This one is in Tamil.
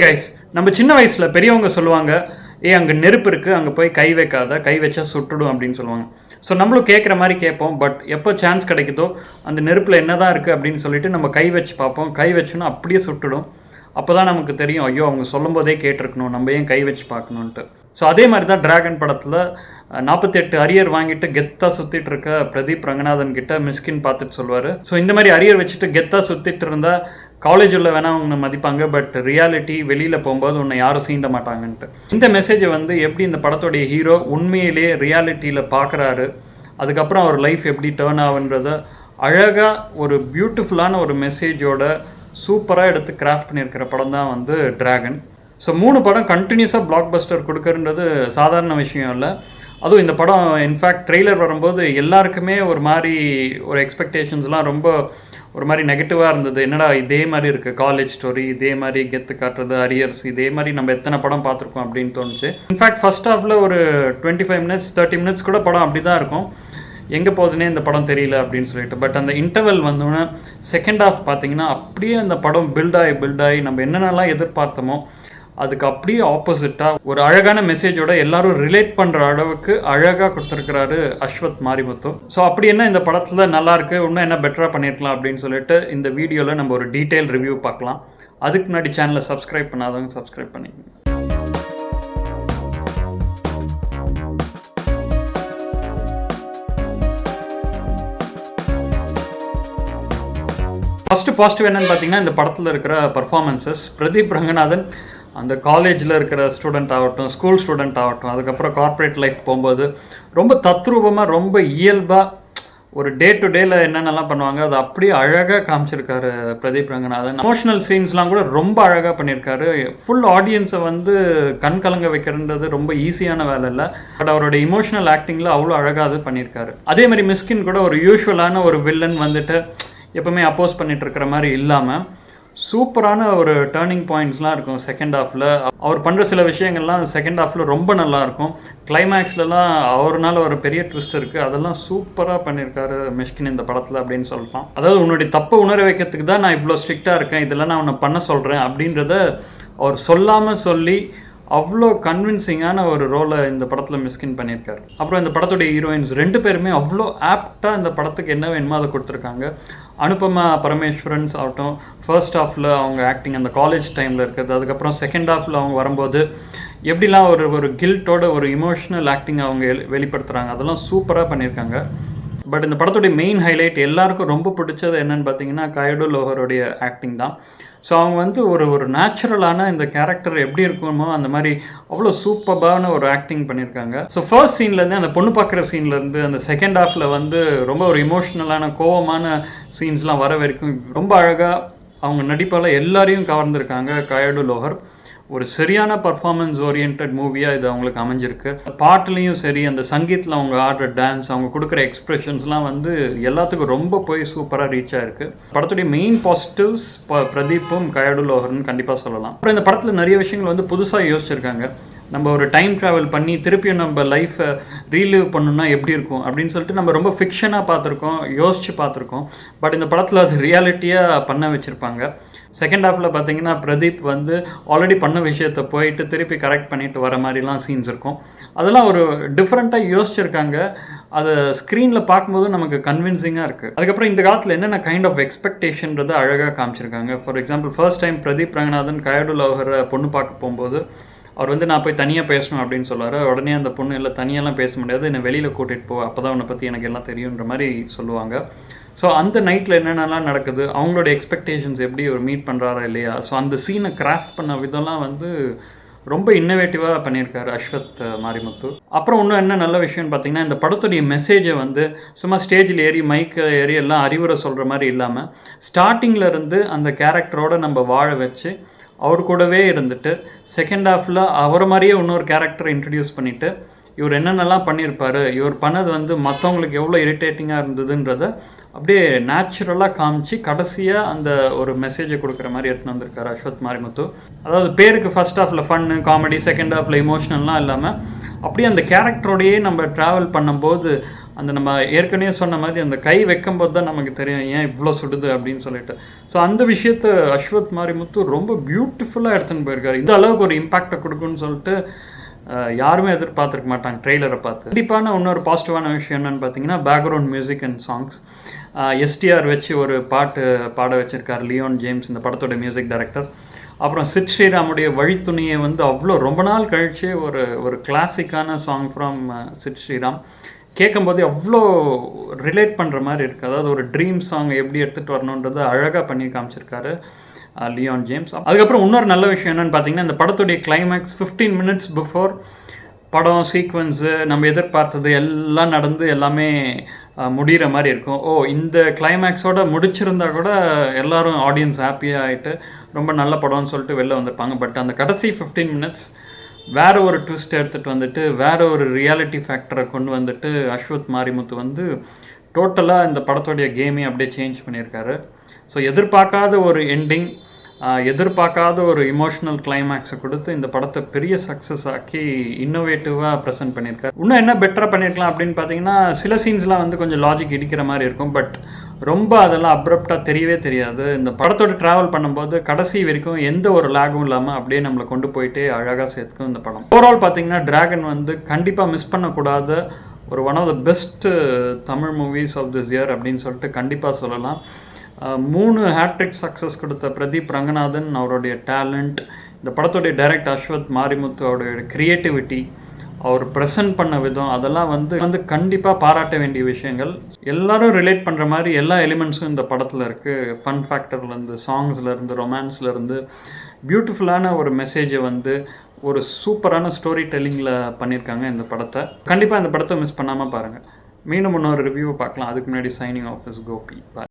கைஸ், நம்ம சின்ன வயசில் பெரியவங்க சொல்லுவாங்க, அங்கே நெருப்பு இருக்குது, அங்கே போய் கை வைக்காத, கை வச்சா சுட்டுடும் அப்படின்னு சொல்லுவாங்க. ஸோ நம்மளும் கேட்குற மாதிரி கேட்போம். பட் எப்போ சான்ஸ் கிடைக்குதோ அந்த நெருப்பில் என்ன தான் இருக்குது அப்படின்னு சொல்லிட்டு நம்ம கை வச்சு பார்ப்போம். கை வச்சோன்னா அப்படியே சுட்டுடும். அப்போ தான் நமக்கு தெரியும், ஐயோ அவங்க சொல்லும் போதே கேட்டிருக்கணும், நம்ம ஏன் கை வச்சு பார்க்கணுன்ட்டு. ஸோ அதே மாதிரி தான் டிராகன் படத்தில் 48 அரியர் வாங்கிட்டு கெத்தாக சுற்றிட்டு இருக்க பிரதீப் ரங்கநாதன் கிட்ட மிஸ்கின் பார்த்துட்டு சொல்லுவார், ஸோ இந்த மாதிரி அரியர் வச்சுட்டு கெத்தாக சுற்றிட்டு இருந்தால் காலேஜில் வேணால் அவங்க மதிப்பாங்க, பட் ரியாலிட்டி வெளியில் போகும்போது உன்னை யாரும் சீண்ட மாட்டாங்கன்ட்டு. இந்த மெசேஜை வந்து எப்படி இந்த படத்துடைய ஹீரோ உண்மையிலே ரியாலிட்டியில் பார்க்குறாரு, அதுக்கப்புறம் அவர் லைஃப் எப்படி டேர்ன் ஆகுன்றத அழகாக ஒரு பியூட்டிஃபுல்லான ஒரு மெசேஜோட சூப்பராக எடுத்து கிராஃப்ட் பண்ணியிருக்கிற படம் தான் வந்து டிராகன். ஸோ 3 படம் கண்டினியூஸாக பிளாக் பஸ்டர் கொடுக்குறது சாதாரண விஷயம் இல்லை. அதுவும் இந்த படம் இன்ஃபேக்ட் ட்ரெய்லர் வரும்போது எல்லாருக்குமே ஒரு மாதிரி ஒரு எக்ஸ்பெக்டேஷன்ஸ்லாம் ரொம்ப ஒரு மாதிரி நெகட்டிவாக இருந்தது. என்னடா இதே மாதிரி இருக்குது காலேஜ் ஸ்டோரி, இதே மாதிரி கெத்து காட்டுறது, அரியர்ஸ், இதே மாதிரி நம்ம எத்தனை படம் பார்த்துருக்கோம் அப்படின்னு தோணுச்சு. இன்ஃபேக்ட் ஃபர்ஸ்ட் ஹாஃபில் ஒரு 25 மினிட்ஸ் 30 மினிட்ஸ் கூட படம் அப்படி தான் இருக்கும், எங்கே போகுதுன்னே இந்த படம் தெரியல அப்படின்னு சொல்லிட்டு. பட் அந்த இன்டர்வல் வந்தோன்னே செகண்ட் ஹாஃப் பார்த்தீங்கன்னா அப்படியே அந்த படம் பில்ட் ஆகி நம்ம என்னென்னலாம் எதிர்பார்த்தோமோ அதுக்கு அப்படியே ஆப்போசிட்டாக ஒரு அழகான மெசேஜோட எல்லாரும் ரிலேட் பண்ணுற அளவுக்கு அழகாக கொடுத்துருக்கிறாரு அஸ்வத் மாரிமுத்து. ஸோ அப்படி என்ன இந்த படத்தில் நல்லாயிருக்கு, இன்னும் என்ன பெட்டராக பண்ணியிருக்கலாம் அப்படின்னு சொல்லிட்டு இந்த வீடியோவில் நம்ம ஒரு டீட்டெயில் ரிவ்யூ பார்க்கலாம். அதுக்கு முன்னாடி சேனலை சப்ஸ்கிரைப் பண்ணாதவங்க சப்ஸ்கிரைப் பண்ணிக்கோங்க. ஃபஸ்ட்டு பாசிட்டிவ் என்னன்னு பார்த்தீங்கன்னா இந்த படத்தில் இருக்கிற பர்ஃபார்மன்ஸஸ். பிரதீப் ரங்கநாதன் அந்த காலேஜில் இருக்கிற ஸ்டூடெண்ட் ஆகட்டும், ஸ்கூல் ஸ்டூடெண்ட் ஆகட்டும், அதுக்கப்புறம் கார்ப்பரேட் லைஃப் போகும்போது ரொம்ப தத்ரூபமாக ரொம்ப இயல்பாக ஒரு டே டு டேல என்னென்னலாம் பண்ணுவாங்க அதை அப்படியே அழகாக காமிச்சிருக்காரு பிரதீப் ரங்கநாதன். எமோஷனல் சீன்ஸ்லாம் கூட ரொம்ப அழகாக பண்ணியிருக்காரு. ஃபுல் ஆடியன்ஸை வந்து கண் கலங்க வைக்கிறன்றது ரொம்ப ஈஸியான வேலை இல்லை, பட் அவரோட இமோஷனல் ஆக்டிங்கில் அவ்வளோ அழகாக அது பண்ணியிருக்காரு. அதே மாதிரி மிஸ்கின் கூட ஒரு யூஸ்வலான ஒரு வில்லன் வந்துட்டு எப்பவுமே அப்போஸ் பண்ணிட்டு இருக்கிற மாதிரி இல்லாமல் சூப்பரான ஒரு டேர்னிங் பாயிண்ட்ஸ்லாம் இருக்கும் செகண்ட் ஹாஃபில். அவர் பண்ணுற சில விஷயங்கள்லாம் செகண்ட் ஹாஃபில் ரொம்ப நல்லாயிருக்கும். கிளைமேக்ஸ்லலாம் அவர்னால ஒரு பெரிய ட்விஸ்ட் இருக்குது, அதெல்லாம் சூப்பராக பண்ணியிருக்காரு மிஸ்கின் இந்த படத்தில் அப்படின்னு சொல்லலாம். அதாவது உன்னுடைய தப்பை உணர வைக்கிறதுக்கு தான் நான் இவ்வளோ ஸ்ட்ரிக்டாக இருக்கேன், இதெல்லாம் நான் உன்னை பண்ண சொல்கிறேன் அப்படின்றத அவர் சொல்லாமல் சொல்லி அவ்வளோ கன்வின்சிங்கான ஒரு ரோலை இந்த படத்தில் மிஸ்கின் பண்ணியிருக்காரு. அப்புறம் இந்த படத்துடைய ஹீரோயின்ஸ் 2 பேருமே அவ்வளோ ஆப்டாக இந்த படத்துக்கு என்ன வேணுமோ அதை கொடுத்துருக்காங்க. அனுபமா பரமேஸ்வரன்ஸ் ஆகட்டும், ஃபர்ஸ்ட் ஹாஃபில் அவங்க ஆக்டிங் அந்த காலேஜ் டைமில் இருக்குது, அதுக்கப்புறம் செகண்ட் ஹாஃபில் அவங்க வரும்போது எப்படிலாம் ஒரு கில்ட்டோட ஒரு இமோஷ்னல் ஆக்டிங் அவங்க வெளிப்படுத்துகிறாங்க, அதெல்லாம் சூப்பராக பண்ணியிருக்காங்க. பட் இந்த படத்துடைய மெயின் ஹைலைட் எல்லாருக்கும் ரொம்ப பிடிச்சது என்னன்னு பார்த்தீங்கன்னா கயடு லோஹருடைய ஆக்டிங் தான். ஸோ அவங்க வந்து ஒரு நேச்சுரலான இந்த கேரக்டர் எப்படி இருக்குமோ அந்த மாதிரி அவ்வளோ சூப்பரான ஒரு ஆக்டிங் பண்ணியிருக்காங்க. ஸோ ஃபர்ஸ்ட் சீன்லேருந்து அந்த பொண்ணு பார்க்குற சீன்லேருந்து அந்த செகண்ட் ஹாஃபில் வந்து ரொம்ப ஒரு இமோஷ்னலான கோவமான சீன்ஸ்லாம் வர வரைக்கும் ரொம்ப அழகாக அவங்க நடிப்பால் எல்லாரையும் கவர்ந்துருக்காங்க கயடு லோஹர். ஒரு சரியான பர்ஃபார்மன்ஸ் ஓரியன்ட் மூவியாக இது அவங்களுக்கு அமைஞ்சிருக்கு. பாட்டுலேயும் சரி, அந்த சங்கீத்தில் அவங்க ஆடுற டான்ஸ், அவங்க கொடுக்குற எக்ஸ்ப்ரெஷன்ஸ்லாம் வந்து எல்லாத்துக்கும் ரொம்ப போய் சூப்பராக ரீச் ஆகிருக்கு. படத்துடைய மெயின் பாசிட்டிவ்ஸ் பிரதீப்பும் கயடு லோஹர்னு கண்டிப்பாக சொல்லலாம். அப்புறம் இந்த படத்தில் நிறைய விஷயங்கள் வந்து புதுசாக யோசிச்சிருக்காங்க. நம்ம ஒரு டைம் ட்ராவல் பண்ணி திருப்பியும் நம்ம லைஃப்பை ரீலிவ் பண்ணணும்னா எப்படி இருக்கும் அப்படின்னு சொல்லிட்டு நம்ம ரொம்ப ஃபிக்ஷனாக பார்த்துருக்கோம், யோசித்து பார்த்துருக்கோம். பட் இந்த படத்தில் அது ரியாலிட்டியாக பண்ண வச்சுருப்பாங்க. செகண்ட் ஹாஃபில் பார்த்தீங்கன்னா பிரதீப் வந்து ஆல்ரெடி பண்ண விஷயத்தை போயிட்டு திருப்பி கரெக்ட் பண்ணிட்டு வர மாதிரிலாம் சீன்ஸ் இருக்கும். அதெல்லாம் ஒரு டிஃப்ரெண்ட்டாக யோசிச்சிருக்காங்க. அதை ஸ்க்ரீனில் பார்க்கும்போது நமக்கு கன்வின்சிங்காக இருக்குது. அதுக்கப்புறம் இந்த காலத்தில் என்னென்ன கைண்ட் ஆஃப் எக்ஸ்பெக்டேஷன்றதை அழகாக காமிச்சிருக்காங்க. For example first time Pradeep Ranganathan Kayadu லோஹரை பொண்ணு பார்க்க போகும்போது அவர் வந்து நான் போய் தனியாக பேசணும் அப்படின்னு சொல்லுவார். உடனே அந்த பொண்ணு இல்லை தனியாலாம் பேச முடியாது, என்னை வெளியில் கூட்டிகிட்டு போ, அப்போ தான் உன்னை பற்றி எனக்கு எல்லாம் தெரியுன்ற மாதிரி சொல்லுவாங்க. ஸோ அந்த நைட்டில் என்னென்னலாம் நடக்குது, அவங்களோட எக்ஸ்பெக்டேஷன்ஸ் எப்படி ஒரு மீட் பண்ணுறாரா இல்லையா, ஸோ அந்த சீனை கிராஃப்ட் பண்ண விதம்லாம் வந்து ரொம்ப இன்னோவேட்டிவாக பண்ணியிருக்காரு அஸ்வத் மாரிமுத்து. அப்புறம் இன்னும் என்ன நல்ல விஷயம்னு பார்த்தீங்கன்னா இந்த படத்துடைய மெசேஜை வந்து சும்மா ஸ்டேஜில் ஏறி மைக்கு ஏறி எல்லாம் அறிவுரை சொல்கிற மாதிரி இல்லாமல் ஸ்டார்டிங்கில் இருந்து அந்த கேரக்டரோடு நம்ம வாழ வச்சு அவர் கூடவே இருந்துட்டு செகண்ட் ஹாஃபில் அவரை மாதிரியே இன்னொரு கேரக்டரை இன்ட்ரடியூஸ் பண்ணிவிட்டு இவர் என்னென்னலாம் பண்ணியிருப்பார், இவர் பண்ணது வந்து மற்றவங்களுக்கு எவ்வளோ இரிட்டேட்டிங்காக இருந்ததுன்றத அப்படியே நேச்சுரலாக காமிச்சு கடைசியாக அந்த ஒரு மெசேஜை கொடுக்குற மாதிரி எடுத்துன்னு வந்திருக்காரு அஸ்வத் மாரிமுத்து. அதாவது பேருக்கு ஃபர்ஸ்ட் ஹாஃபில் ஃபன்னு காமெடி, செகண்ட் ஹாஃபில் இமோஷனல்லாம் இல்லாமல் அப்படியே அந்த கேரக்டரோடையே நம்ம ட்ராவல் பண்ணும்போது அந்த நம்ம ஏற்கனவே சொன்ன மாதிரி அந்த கை வைக்கும்போது தான் நமக்கு தெரியும் ஏன் இவ்வளோ சுடுது அப்படின்னு சொல்லிட்டு. ஸோ அந்த விஷயத்த அஸ்வத் மாரிமுத்து ரொம்ப பியூட்டிஃபுல்லாக எடுத்துன்னு போயிருக்காரு. இந்த அளவுக்கு ஒரு இம்பாக்டை கொடுக்குன்னு சொல்லிட்டு யாருமே எதிர்பார்த்துருக்க மாட்டாங்க ட்ரெய்லரை பார்த்து. கண்டிப்பான இன்னொரு பாசிட்டிவான விஷயம் என்னென்னு பார்த்தீங்கன்னா background music and songs. STR வச்சு ஒரு பாட்டு பாட வச்சுருக்கார் லியோன் ஜேம்ஸ், இந்த படத்தோட மியூசிக் டைரக்டர். அப்புறம் சித் ஸ்ரீராமுடைய வழித்துணியை வந்து அவ்வளோ ரொம்ப நாள் கழித்து ஒரு கிளாசிக்கான சாங் ஃப்ரம் சித் ஸ்ரீராம் கேட்கும்போது அவ்வளோ ரிலேட் பண்ணுற மாதிரி இருக்குது. அதாவது ஒரு ட்ரீம் சாங் எப்படி எடுத்துகிட்டு வரணுன்றதை அழகாக பண்ணி காமிச்சிருக்காரு லியோன் ஜேம்ஸ். அதுக்கப்புறம் இன்னொரு நல்ல விஷயம் என்னென்னு பார்த்தீங்கன்னா இந்த படத்துடைய கிளைமேக்ஸ் 15 minutes பிஃபோர் படம் சீக்வன்ஸு நம்ம எதிர்பார்த்தது எல்லாம் நடந்து எல்லாமே முடிகிற மாதிரி இருக்கும். இந்த கிளைமேக்ஸோட முடிச்சிருந்தா கூட எல்லோரும் ஆடியன்ஸ் ஹாப்பியாக ஆகிட்டு ரொம்ப நல்ல படம்னு சொல்லிட்டு வெளில வந்திருப்பாங்க. பட் அந்த கடைசி 15 minutes வேறு ஒரு ட்விஸ்ட் எடுத்துகிட்டு வந்துட்டு வேறு ஒரு ரியாலிட்டி ஃபேக்டரை கொண்டு வந்துட்டு அஸ்வத் மாரிமுத்து வந்து டோட்டலாக இந்த படத்தோடைய கேமே அப்படியே சேஞ்ச் பண்ணியிருக்காரு. ஸோ எதிர்பார்க்காத ஒரு எண்டிங், எதிர்பார்க்காத ஒரு இமோஷனல் கிளைமேக்ஸை கொடுத்து இந்த படத்தை பெரிய சக்ஸஸ் ஆக்கி இன்னோவேட்டிவாக ப்ரெசென்ட் பண்ணியிருக்காரு. இன்னும் என்ன பெட்டராக பண்ணியிருக்கலாம் அப்படின்னு பார்த்தீங்கன்னா சில சீன்ஸ்லாம் வந்து கொஞ்சம் லாஜிக் இடிக்கிற மாதிரி இருக்கும். பட் ரொம்ப அதெல்லாம் அப்ரப்டாக தெரியவே தெரியாது. இந்த படத்தோட ட்ராவல் பண்ணும்போது கடைசி வரைக்கும் எந்த ஒரு லேகும் இல்லாமல் அப்படியே நம்மளை கொண்டு போயிட்டே அழகாக சேர்த்துக்கும் இந்த படம். ஓவரால் பார்த்தீங்கன்னா டிராகன் வந்து கண்டிப்பாக மிஸ் பண்ணக்கூடாத ஒரு one of the best Tamil movies of this year அப்படின்னு சொல்லிட்டு கண்டிப்பாக சொல்லலாம். 3 ஹேட்ரிக் சக்ஸஸ் கொடுத்த பிரதீப் ரங்கநாதன் அவருடைய டேலண்ட், இந்த படத்துடைய டைரக்ட் அஸ்வத் மாரிமுத்து அவருடைய க்ரியேட்டிவிட்டி, அவர் ப்ரெசென்ட் பண்ண விதம், அதெல்லாம் வந்து கண்டிப்பாக பாராட்ட வேண்டிய விஷயங்கள். எல்லோரும் ரிலேட் பண்ணுற மாதிரி எல்லா எலிமெண்ட்ஸும் இந்த படத்தில் இருக்குது. ஃபன் ஃபேக்டர்லேருந்து, சாங்ஸ்லேருந்து, ரொமான்ஸ்லேருந்து, பியூட்டிஃபுல்லான ஒரு மெசேஜை வந்து ஒரு சூப்பரான ஸ்டோரி டெல்லிங்கில் பண்ணியிருக்காங்க இந்த படத்தை. கண்டிப்பாக இந்த படத்தை மிஸ் பண்ணாமல் பாருங்கள். மீண்டும் இன்னொரு ரிவ்யூவை பார்க்கலாம். அதுக்கு முன்னாடி signing off is Gopi. Bye.